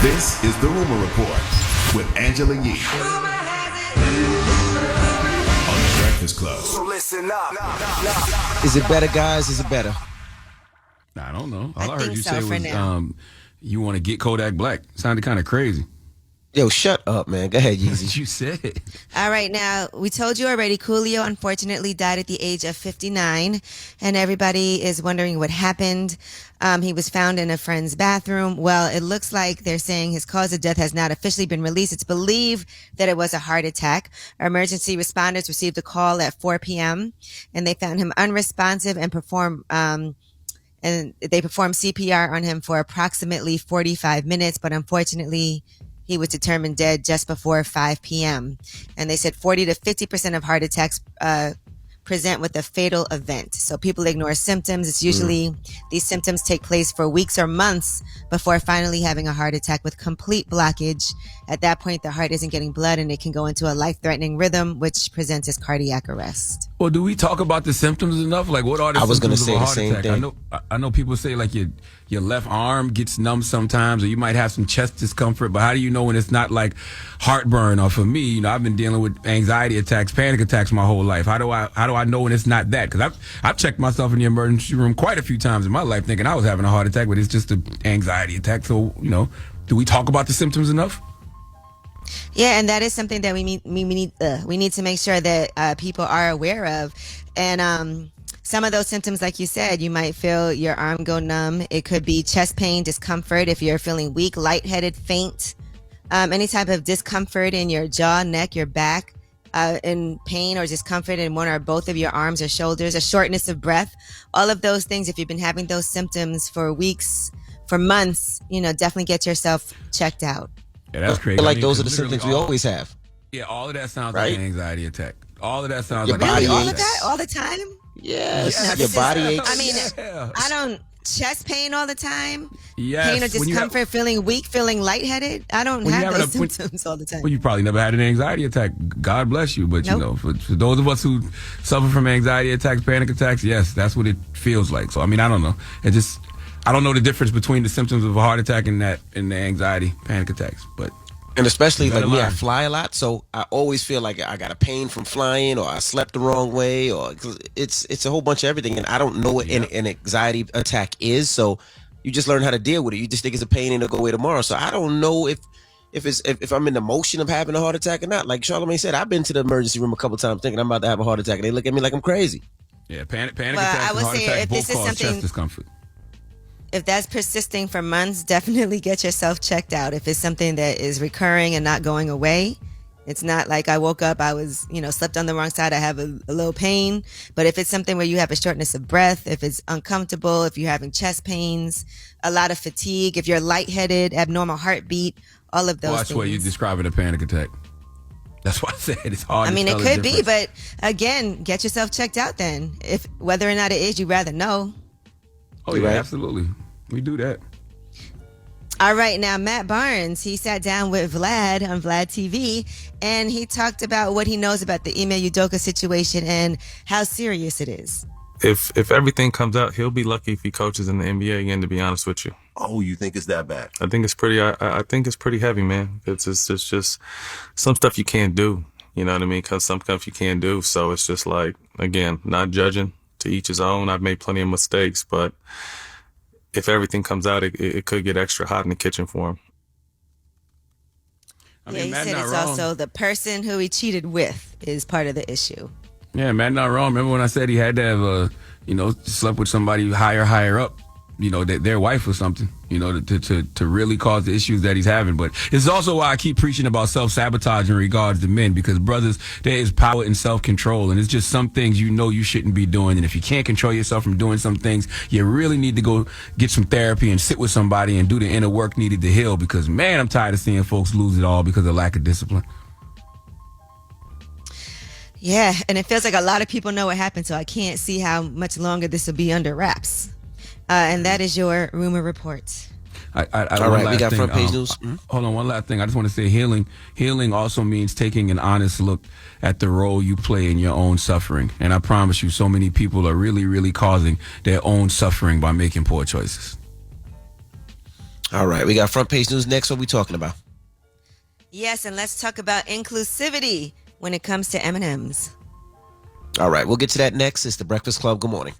This is the Rumor Report with Angela Yee on the Breakfast Club. So listen up. Is it better, guys? Is it better? I don't know. All I I heard think you so say for was now. you want to get Kodak Black. Sounded kind of crazy. Yo, shut up, man. Go ahead, That's Yeezy. what you said. All right, now, we told you already, Coolio unfortunately died at the age of 59, and everybody is wondering what happened. He was found in a friend's bathroom. Well, it looks like they're saying his cause of death has not officially been released. It's believed that it was a heart attack. Emergency responders received a call at 4 p.m., and they found him unresponsive and performed CPR on him for approximately 45 minutes, but unfortunately, he was determined dead just before 5 p.m. And they said 40 to 50% of heart attacks present with a fatal event. So people ignore symptoms. It's usually these symptoms take place for weeks or months before finally having a heart attack with complete blockage. At that point, the heart isn't getting blood and it can go into a life-threatening rhythm, which presents as cardiac arrest. Well, do we talk about the symptoms enough? Like, what are the I was symptoms gonna of a say heart the same attack? thing. I know people say like your left arm gets numb sometimes, or you might have some chest discomfort. But how do you know when it's not like heartburn? Or for me, I've been dealing with anxiety attacks, panic attacks my whole life. How do I know when it's not that? Because I've checked myself in the emergency room quite a few times in my life, thinking I was having a heart attack, but it's just an anxiety attack. So do we talk about the symptoms enough? Yeah, and that is something that we need to make sure that people are aware of. And some of those symptoms, like you said, you might feel your arm go numb. It could be chest pain, discomfort if you're feeling weak, lightheaded, faint, any type of discomfort in your jaw, neck, your back, in pain or discomfort in one or both of your arms or shoulders, a shortness of breath. All of those things, if you've been having those symptoms for weeks, for months, definitely get yourself checked out. Yeah, that's crazy. I feel like those are the 'cause literally symptoms we always have. Yeah, all of that sounds Right? like an anxiety attack. All of that sounds Your like body an All anxiety of attack. that, all the time? Yes. No, Your body aches. I mean, Yeah. I don't chest pain all the time. Yes. Pain or When you have- discomfort, feeling weak, feeling lightheaded. I don't When you have have those an- when- symptoms all the time. Well, you probably never had an anxiety attack. God bless you. But, Nope. for those of us who suffer from anxiety attacks, panic attacks, yes, that's what it feels like. So, I mean, I don't know. I don't know the difference between the symptoms of a heart attack and the anxiety, panic attacks. But And especially You like better me, I learn. fly a lot, so I always feel like I got a pain from flying, or I slept the wrong way, or 'cause it's a whole bunch of everything, and I don't know what an anxiety attack is. So you just learn how to deal with it. You just think it's a pain and it'll go away tomorrow. So I don't know if I'm in the motion of having a heart attack or not. Like Charlamagne said, I've been to the emergency room a couple times thinking I'm about to have a heart attack, and they look at me like I'm crazy. yeah, panic Well, attacks I and would heart say attacks if both this is cause something- chest discomfort. If that's persisting for months, definitely get yourself checked out. If it's something that is recurring and not going away, it's not like I woke up, I was, slept on the wrong side, I have a little pain. But if it's something where you have a shortness of breath, if it's uncomfortable, if you're having chest pains, a lot of fatigue, if you're lightheaded, abnormal heartbeat, all of those Well, that's why you're things. describing a panic attack. That's why I said it's hard I mean, to it tell the could be, difference. but again, get yourself checked out then. If whether or not it is, you'd rather know. Oh, yeah, Right. absolutely. We do that. All right, now Matt Barnes, he sat down with Vlad on Vlad TV, and he talked about what he knows about the Ime Udoka situation and how serious it is. If everything comes out, he'll be lucky if he coaches in the NBA again. To be honest with you, Oh, you think it's that bad? I think it's pretty. I think it's pretty heavy, man. It's just some stuff you can't do. You know what I mean? Because some stuff you can't do. So it's just like, again, not judging, to each his own. I've made plenty of mistakes, but if everything comes out, it could get extra hot in the kitchen for him. He Matt said not it's wrong. also the person who he cheated with is part of the issue. Yeah, Matt, not wrong. Remember when I said he had to have, slept with somebody higher up, their wife or something, to really cause the issues that he's having. But it's also why I keep preaching about self-sabotage in regards to men, because brothers, there is power in self-control, and it's just some things you shouldn't be doing. And if you can't control yourself from doing some things, you really need to go get some therapy and sit with somebody and do the inner work needed to heal, because, man, I'm tired of seeing folks lose it all because of lack of discipline. Yeah, and it feels like a lot of people know what happened, so I can't see how much longer this will be under wraps. And that is your rumor report. All All right, we got front page news. Hold on, one last thing. I just want to say healing also means taking an honest look at the role you play in your own suffering. And I promise you, so many people are really, really causing their own suffering by making poor choices. All right, we got front page news next. What we talking about? Yes, and let's talk about inclusivity when it comes to M&Ms. All right, we'll get to that next. It's the Breakfast Club. Good morning.